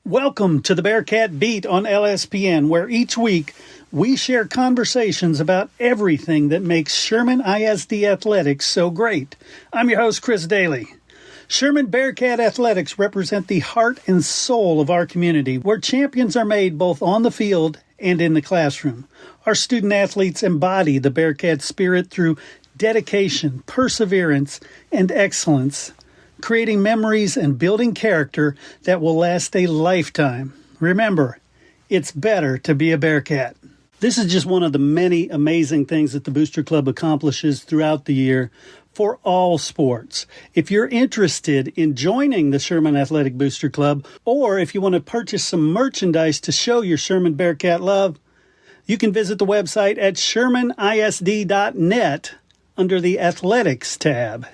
Welcome to the Bearcat Beat on LSPN, where each week we share conversations about everything that makes Sherman ISD athletics so great. I'm your host, Chris Daly. Sherman Bearcat Athletics represent the heart and soul of our community, where champions are made both on the field and in the classroom. Our student athletes embody the Bearcat spirit through dedication, perseverance, and excellence, creating memories and building character that will last a lifetime. Remember, it's better to be a Bearcat. This is just one of the many amazing things that the Booster Club accomplishes throughout the year for all sports. If you're interested in joining the Sherman Athletic Booster Club, or if you want to purchase some merchandise to show your Sherman Bearcat love, you can visit the website at shermanisd.net under the Athletics tab.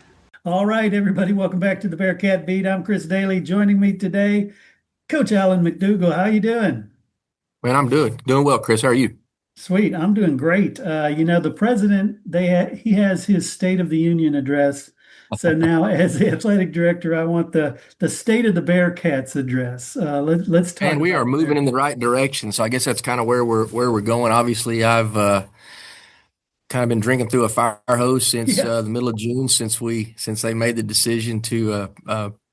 All right, everybody, welcome back to the Bearcat Beat. I'm Chris Daly. Joining me today, Coach Alan McDougal. How you doing? Man, I'm doing well, Chris. How are you? Sweet. I'm doing great. The president, he has his State of the Union address. So now, as the athletic director, I want the State of the Bearcats address. Let's talk. And we are moving in the right direction. So I guess that's kind of where we're going. Obviously, I've kind of been drinking through a fire hose since the middle of June, since they made the decision to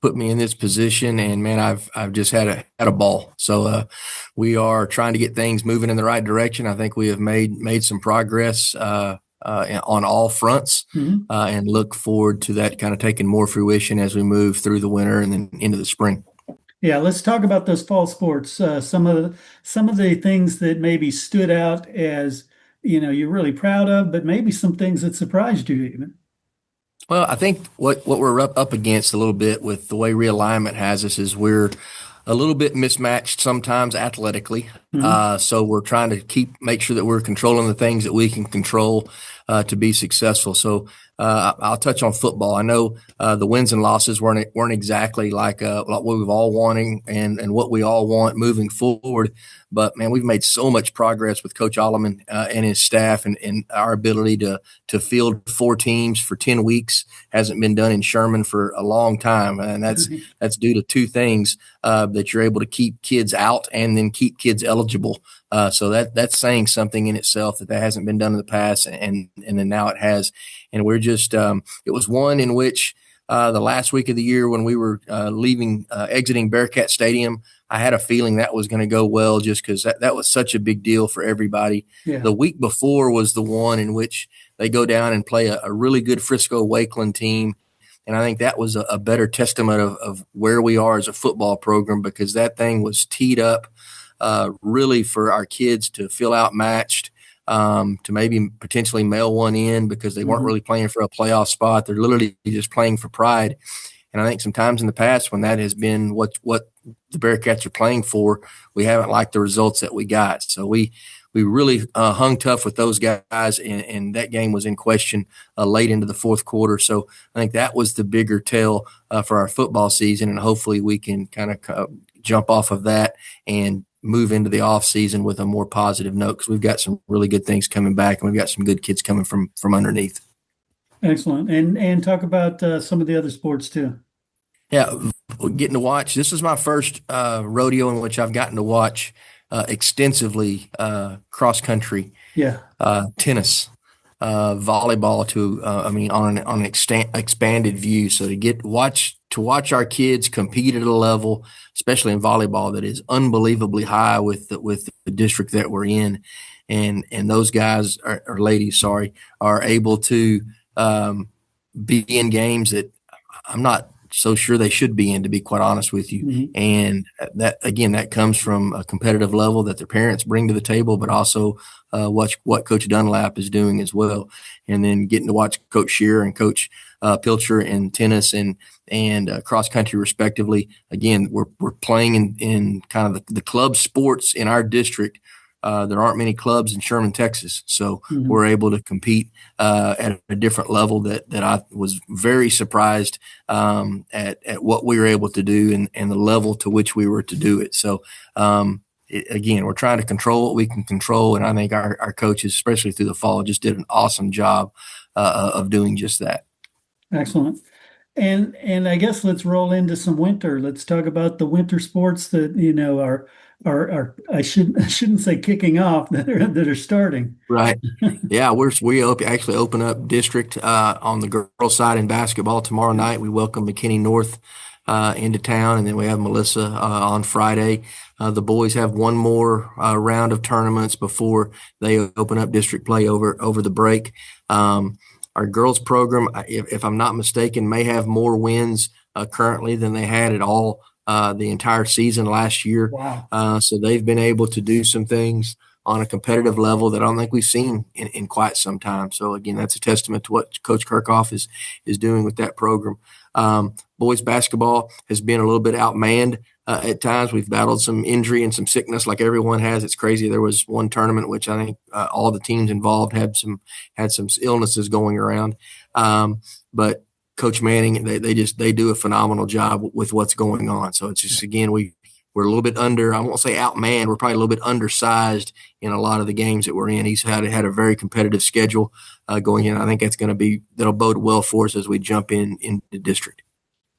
put me in this position, and man, I've just had a ball. So we are trying to get things moving in the right direction. I think we have made some progress on all fronts, and look forward to that kind of taking more fruition as we move through the winter and then into the spring. Yeah, let's talk about those fall sports. Some of the things that maybe stood out as you're really proud of, but maybe some things that surprised you even. Well, I think what we're up against a little bit with the way realignment has us is we're a little bit mismatched sometimes athletically. So we're trying to make sure that we're controlling the things that we can control to be successful. So I'll touch on football. I know the wins and losses weren't exactly like what we've all wanting and what we all want moving forward. But man, we've made so much progress with Coach Alleman and his staff, and our ability to field 4 teams for 10 weeks hasn't been done in Sherman for a long time, and that's due to 2 things: that you're able to keep kids out and then keep kids eligible. So that's saying something in itself that hasn't been done in the past, and then now it has. And we're just it was one in which the last week of the year when we were exiting Bearcat Stadium, I had a feeling that was going to go well just because that was such a big deal for everybody. Yeah. The week before was the one in which they go down and play a really good Frisco Wakeland team. And I think that was a better testament of where we are as a football program, because that thing was teed up really for our kids to feel outmatched, to maybe potentially mail one in because they weren't really playing for a playoff spot. They're literally just playing for pride. And I think sometimes in the past when that has been what the Bearcats are playing for, we haven't liked the results that we got. So we really hung tough with those guys, and that game was in question late into the fourth quarter. So I think that was the bigger tell for our football season, and hopefully we can kind of jump off of that and move into the off season with a more positive note, because we've got some really good things coming back, and we've got some good kids coming from underneath. Excellent. And talk about some of the other sports too. Yeah, getting to watch. This is my first rodeo in which I've gotten to watch extensively cross country, tennis, volleyball on an expanded view. So to watch our kids compete at a level, especially in volleyball, that is unbelievably high with the district that we're in, and those guys or ladies, are able to be in games that I'm not so sure they should be in, to be quite honest with you. And that comes from a competitive level that their parents bring to the table, but also what Coach Dunlap is doing as well. And then getting to watch Coach Shearer and Coach Pilcher in tennis and cross country respectively. Again, we're playing in kind of the club sports in our district. There aren't many clubs in Sherman, Texas, so we're able to compete at a different level that I was very surprised at what we were able to do and the level to which we were to do it. So again, we're trying to control what we can control, and I think our coaches, especially through the fall, just did an awesome job of doing just that. Excellent. And I guess let's roll into some winter. Let's talk about the winter sports that, are I shouldn't say kicking off that are starting. Right. Yeah, actually open up district on the girls' side in basketball tomorrow night. We welcome McKinney North into town, and then we have Melissa on Friday. The boys have one more round of tournaments before they open up district play over the break. Our girls program, if I'm not mistaken, may have more wins currently than they had at all the entire season last year. Wow. So they've been able to do some things on a competitive level that I don't think we've seen in quite some time. So again, that's a testament to what Coach Kirkhoff is doing with that program. Boys basketball has been a little bit outmanned at times. We've battled some injury and some sickness, like everyone has. It's crazy. There was one tournament which I think all the teams involved had some illnesses going around, but Coach Manning, they do a phenomenal job with what's going on. So it's just again we're a little bit under, I won't say outmanned, we're probably a little bit undersized in a lot of the games that we're in. He's had a very competitive schedule going in. I think that'll bode well for us as we jump in the district.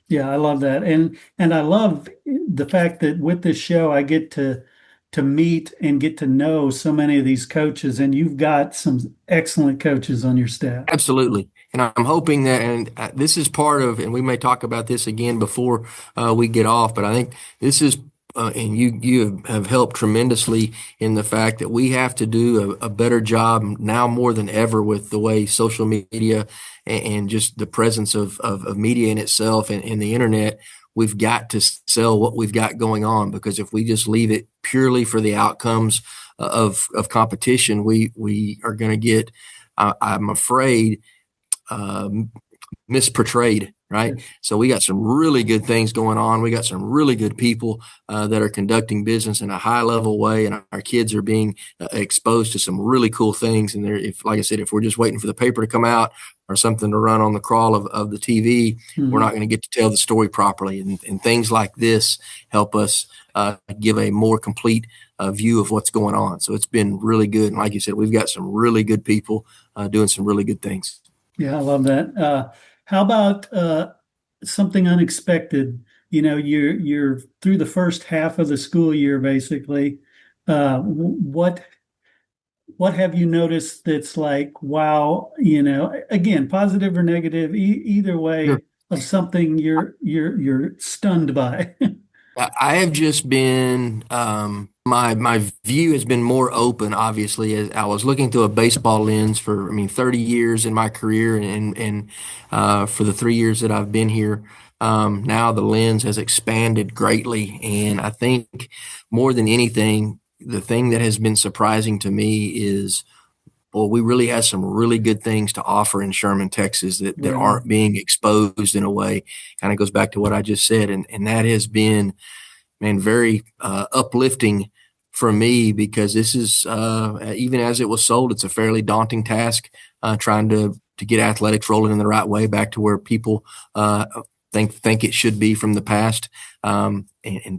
Yeah, I love that. And I love the fact that with this show I get to meet and get to know so many of these coaches, and you've got some excellent coaches on your staff. Absolutely. And I'm hoping that, and this is part of, and we may talk about this again before we get off, but I think this is and you have helped tremendously in the fact that we have to do a better job now more than ever with the way social media and just the presence of media in itself and the internet. We've got to sell what we've got going on, because if we just leave it purely for the outcomes of competition, we are going to get, I'm afraid, misportrayed, right? So we got some really good things going on. We got some really good people that are conducting business in a high level way, and our kids are being exposed to some really cool things. And if, like I said, if we're just waiting for the paper to come out or something to run on the crawl of the TV, we're not going to get to tell the story properly. And things like this help us give a more complete view of what's going on. So it's been really good. And like you said, we've got some really good people doing some really good things. Yeah, I love that. How about something unexpected? You're through the first half of the school year, basically. What have you noticed that's like, wow, again, positive or negative, either way, Sure. of something you're stunned by? I have just been my view has been more open. Obviously, as I was looking through a baseball lens for 30 years in my career, and for the 3 years that I've been here, now the lens has expanded greatly. And I think more than anything, the thing that has been surprising to me is, well, we really have some really good things to offer in Sherman, Texas that aren't being exposed in a way. Kind of goes back to what I just said. And that has been, man, very uplifting for me, because this is, even as it was sold, it's a fairly daunting task trying to get athletics rolling in the right way back to where people think it should be from the past. And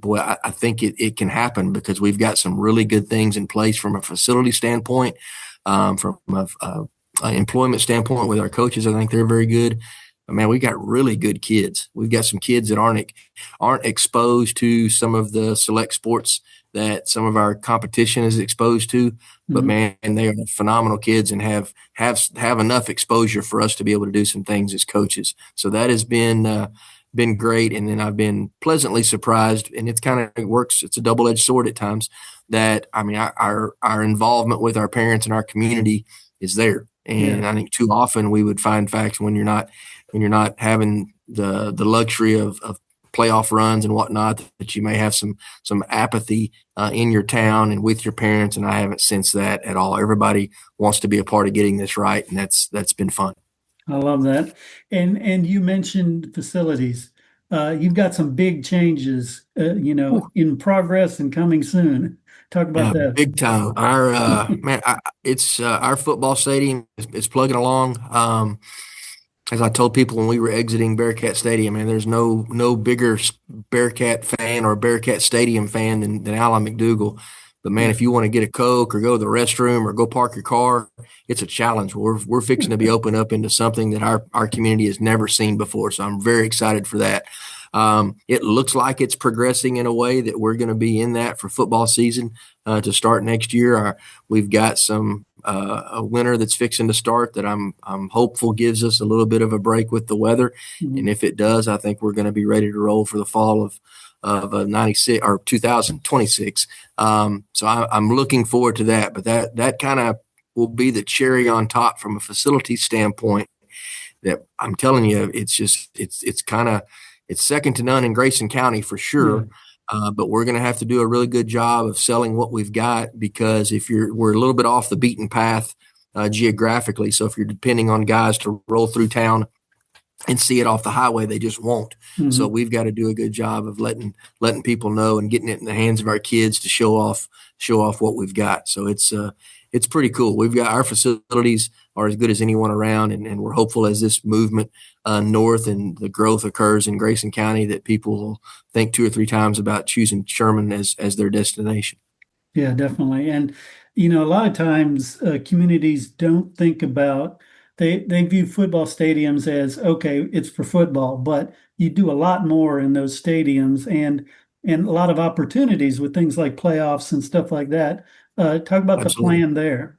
boy, I think it can happen, because we've got some really good things in place from a facility standpoint. From a employment standpoint with our coaches, I think they're very good. But man, we got really good kids. We've got some kids that aren't exposed to some of the select sports that some of our competition is exposed to. But man, they are phenomenal kids and have enough exposure for us to be able to do some things as coaches. So that has been great. And then I've been pleasantly surprised, and it works. It's a double-edged sword at times, that our involvement with our parents and our community is there. And I think too often we would find facts when you're not having the luxury of playoff runs and whatnot, that you may have some apathy in your town and with your parents. And I haven't sensed that at all. Everybody wants to be a part of getting this right, and that's been fun. I love that. And you mentioned facilities. You've got some big changes, in progress and coming soon. Talk about Yeah, that. big time. Our it's our football stadium is plugging along. As I told people when we were exiting Bearcat Stadium, man, there's no bigger Bearcat fan or Bearcat Stadium fan than Alan McDougal. But man, if you want to get a Coke or go to the restroom or go park your car it's a challenge. We're fixing to be opened up into something that our community has never seen before. So I'm very excited for that. It looks like it's progressing in a way that we're going to be in that for football season to start next year. We've got a winter that's fixing to start that I'm hopeful gives us a little bit of a break with the weather. Mm-hmm. And if it does, I think we're going to be ready to roll for the fall of 96 or 2026. So I'm looking forward to that. But that kind of will be the cherry on top from a facility standpoint. That I'm telling you, it's second to none in Grayson County for sure. But we're going to have to do a really good job of selling what we've got, because we're a little bit off the beaten path geographically. So if you're depending on guys to roll through town and see it off the highway, they just won't. Mm-hmm. So we've got to do a good job of letting people know and getting it in the hands of our kids to show off what we've got. So it's pretty cool. We've got our facilities are as good as anyone around, and we're hopeful as this movement north and the growth occurs in Grayson County that people will think 2 or 3 times about choosing Sherman as their destination. Yeah, definitely. And, a lot of times communities don't think about, they view football stadiums as, okay, it's for football, but you do a lot more in those stadiums and a lot of opportunities with things like playoffs and stuff like that. Talk about Absolutely. The plan there.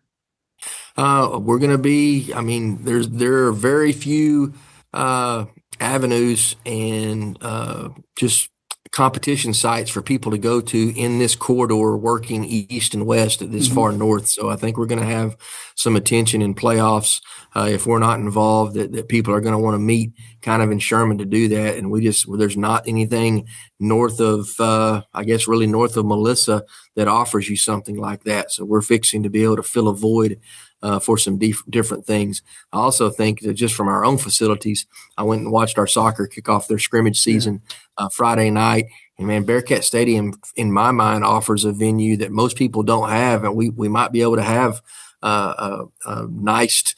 We're going to be, there are very few avenues and just competition sites for people to go to in this corridor working east and west at this far north. So I think we're going to have some attention in playoffs if we're not involved, that people are going to want to meet kind of in Sherman to do that. And there's not anything north of, really north of Melissa that offers you something like that. So we're fixing to be able to fill a void for some different things. I also think that just from our own facilities, I went and watched our soccer kick off their scrimmage season Friday night. And man, Bearcat Stadium, in my mind, offers a venue that most people don't have. And we might be able to have a nice,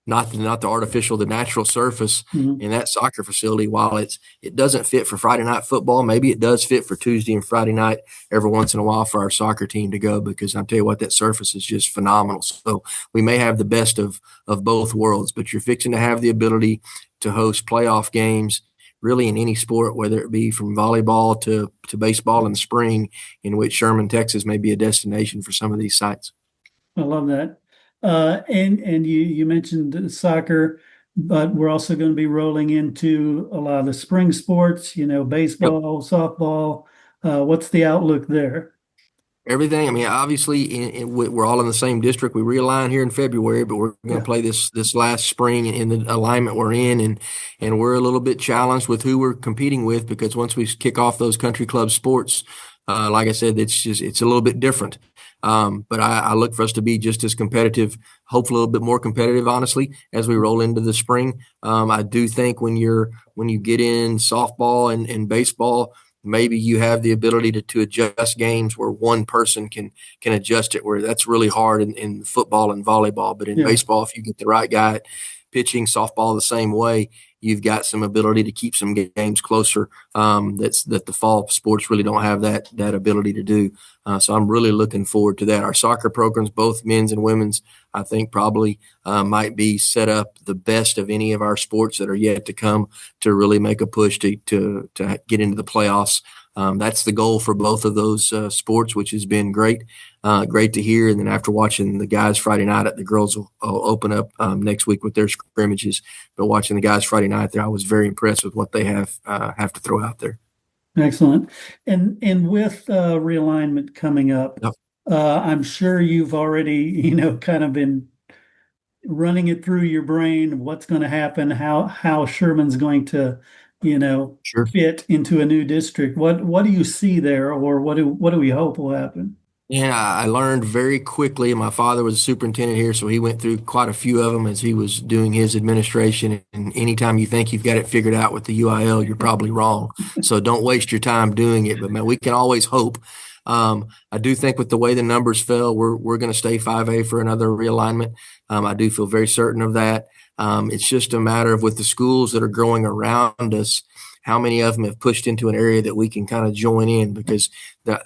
not the artificial, the natural surface in that soccer facility. While it doesn't fit for Friday night football, maybe it does fit for Tuesday and Friday night every once in a while for our soccer team to go, because I'll tell you what, that surface is just phenomenal. So we may have the best of both worlds, but you're fixing to have the ability to host playoff games really in any sport, whether it be from volleyball to baseball in the spring, in which Sherman, Texas may be a destination for some of these sites. I love that. And you mentioned soccer, but we're also going to be rolling into a lot of the spring sports, baseball, softball. What's the outlook there? Everything. Obviously, we're all in the same district. We realign here in February, but we're going to play this last spring in the alignment we're in, and we're a little bit challenged with who we're competing with, because once we kick off those country club sports, like I said, it's a little bit different. But I look for us to be just as competitive, hopefully a little bit more competitive, honestly, as we roll into the spring. I do think when you get in softball and baseball, maybe you have the ability to adjust games where one person can adjust it, where that's really hard in football and volleyball. But in baseball, if you get the right guy pitching, softball the same way, you've got some ability to keep some games closer. That the fall sports really don't have that ability to do. So I'm really looking forward to that. Our soccer programs, both men's and women's, I think probably might be set up the best of any of our sports that are yet to come to really make a push to get into the playoffs. That's the goal for both of those sports, which has been great to hear. And then after watching the guys Friday night, the girls will open up next week with their scrimmages. But watching the guys Friday night there, I was very impressed with what they have to throw out there. Excellent. And with realignment coming up, I'm sure you've already, kind of been running it through your brain, what's going to happen, how Sherman's going to, fit into a new district. What do you see there, or what do we hope will happen? Yeah, I learned very quickly. My father was a superintendent here, so he went through quite a few of them as he was doing his administration. And anytime you think you've got it figured out with the UIL, you're probably wrong. So don't waste your time doing it. But man, we can always hope. I do think with the way the numbers fell, we're going to stay 5A for another realignment. I do feel very certain of that. It's just a matter of, with the schools that are growing around us, how many of them have pushed into an area that we can kind of join in, because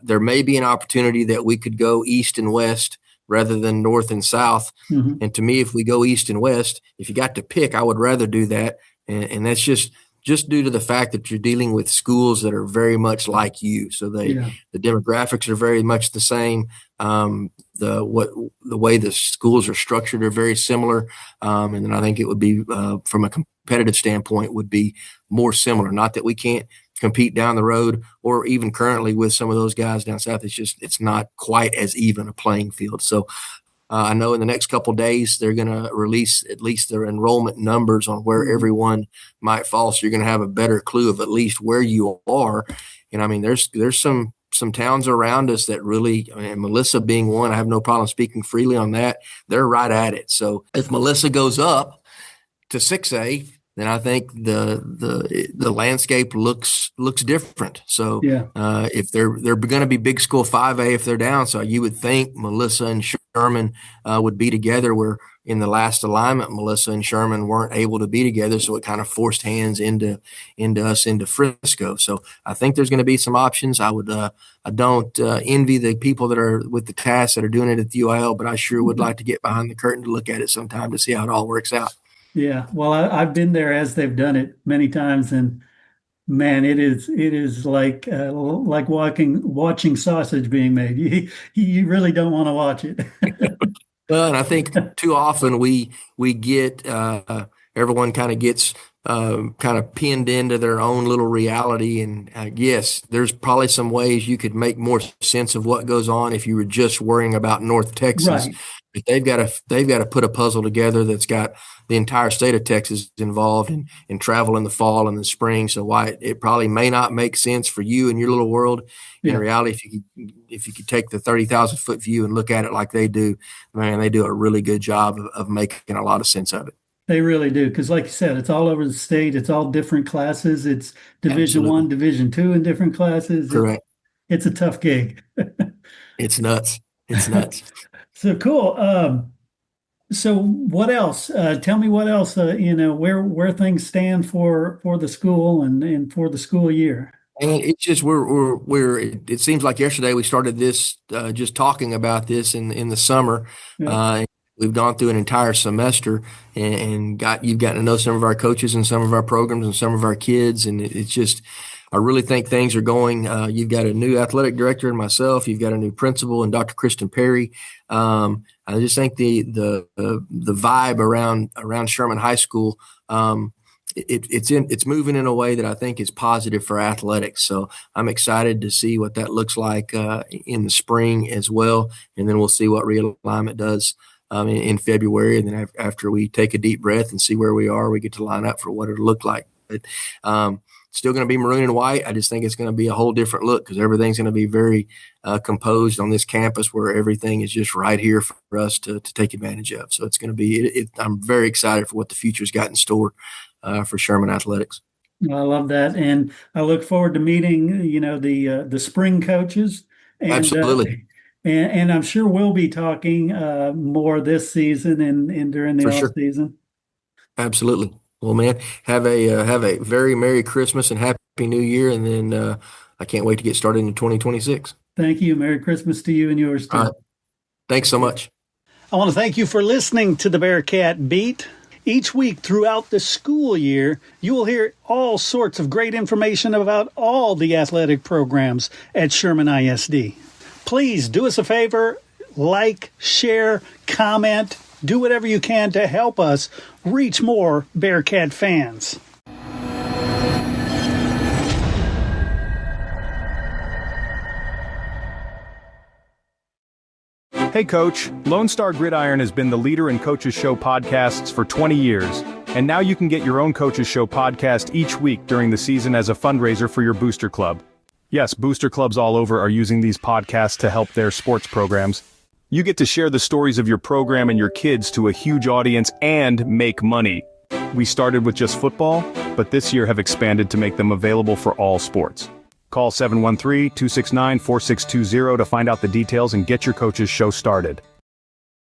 there may be an opportunity that we could go east and west rather than north and south. Mm-hmm. And to me, if we go east and west, if you got to pick, I would rather do that. And that's just due to the fact that you're dealing with schools that are very much like you. So the demographics are very much the same. The way the schools are structured are very similar. And then I think it would be, from a competitive standpoint, would be more similar. Not that we can't compete down the road or even currently with some of those guys down south. It's not quite as even a playing field. So I know in the next couple of days, they're going to release at least their enrollment numbers on where everyone might fall. So you're going to have a better clue of at least where you are. And I mean, there's some towns around us that really, and Melissa being one, I have no problem speaking freely on that. They're right at it. So if Melissa goes up to 6A, then I think the landscape looks different. So if they're going to be big school 5A if they're down, so you would think Melissa and Sherman would be together. Where in the last alignment, Melissa and Sherman weren't able to be together, so it kind of forced hands into Frisco. So I think there's going to be some options. I don't envy the people that are with the cast that are doing it at the UIL, but I sure would like to get behind the curtain to look at it sometime to see how it all works out. Yeah, well, I've been there as they've done it many times, and man, it is like watching sausage being made. You really don't want to watch it. Well, and I think too often we get everyone kind of gets kind of pinned into their own little reality. And yes, there's probably some ways you could make more sense of what goes on if you were just worrying about North Texas. Right. But they've got to put a puzzle together that's got the entire state of Texas involved and travel in the fall and the spring. So why it probably may not make sense for you in your little world. In reality, if you could take the 30,000 foot view and look at it like they do, man, they do a really good job of making a lot of sense of it. They really do, because like you said, it's all over the state. It's all different classes. It's Division Absolutely. I, Division II in different classes. Correct. It's a tough gig. It's nuts. It's nuts. So cool. So what else? Tell me what else, where things stand for the school and for the school year. And it's just it seems like yesterday we started this just talking about this in the summer. Yeah. We've gone through an entire semester and you've gotten to know some of our coaches and some of our programs and some of our kids. And it's just, I really think things are going. You've got a new athletic director and myself. You've got a new principal and Dr. Kristen Perry. I just think the vibe around Sherman High School, it's moving in a way that I think is positive for athletics. So I'm excited to see what that looks like in the spring as well, and then we'll see what realignment does in February. And then after we take a deep breath and see where we are, we get to line up for what it'll look like. But still going to be maroon and white. I just think it's going to be a whole different look because everything's going to be very composed on this campus where everything is just right here for us to take advantage of. So it's going to be I'm very excited for what the future's got in store for Sherman Athletics. I love that. And I look forward to meeting, the spring coaches. And, Absolutely. And I'm sure we'll be talking more this season and during the off season. Absolutely. Well, man, have a very Merry Christmas and Happy New Year. And then I can't wait to get started in 2026. Thank you. Merry Christmas to you and yours too. All right. Thanks so much. I want to thank you for listening to the Bearcat Beat. Each week throughout the school year, you will hear all sorts of great information about all the athletic programs at Sherman ISD. Please do us a favor, like, share, comment, do whatever you can to help us reach more Bearcat fans. Hey Coach, Lone Star Gridiron has been the leader in Coach's Show podcasts for 20 years, and now you can get your own Coach's Show podcast each week during the season as a fundraiser for your booster club. Yes, booster clubs all over are using these podcasts to help their sports programs. You get to share the stories of your program and your kids to a huge audience and make money. We started with just football, but this year have expanded to make them available for all sports. Call 713-269-4620 to find out the details and get your Coach's Show started.